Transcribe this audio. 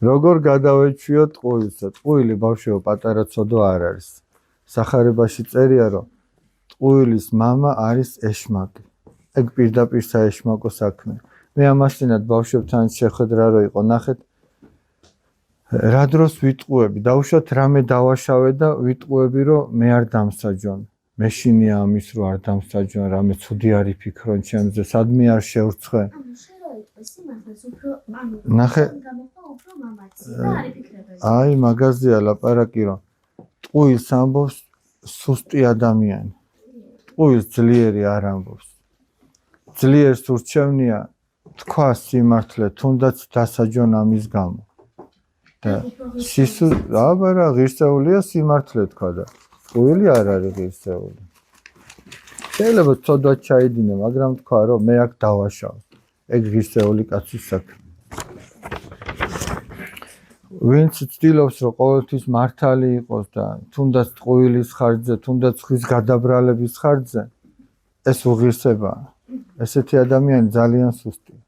როგორ გადავეჩვიოთ ტყუილსა? ტყუილი ბავშვო პატარა ცოდო არ არის. სახარებაში წერია რომ ტყუილის მამა არის ეშმაკი. ეგ პირდაპირ საეშმაკო საქმე. მე ამასთანავე ბავშვებთან შეხვედრა რო იყო, ნახეთ რა დროს ვიტყუები, დავუშვათ რამე დავაშავე და ვიტყუები რომ მე არ დამსაჯონ. მეშინია ამის რომ არ დამსაჯონ, რამე ცუდი არ იფიქრონ ჩემზე, სადმე არ შევრცხვე. ნახე აი მაგაზია ლაპარაკი რომ ტყუილს ამბობს სუსტი ადამიანი. ტყუილს ძლიერი არ ამბობს. ძლიერს ურჩევნია თქვა სიმართლე, თუნდაც დასაჯონ ამის გამო. და აბარა ღირსეულია სიმართლე თქვა და ტყუილი არ არის ღირსეული. შეიძლება ცოდვა ჩაიდინე, მაგრამ თქვა რომ მე აქ დავაშავ. ეგ ღირსეული კაცის საქმე. ვინც ცდილობს რომ ყოველთვის მართალი იყოს და თუნდაც ტყუილის ხარჯზე, თუნდაც ხის გადაბრალების ხარჯზე, ეს უღირსებაა. ესეთი ადამიანი ძალიან სუსტია.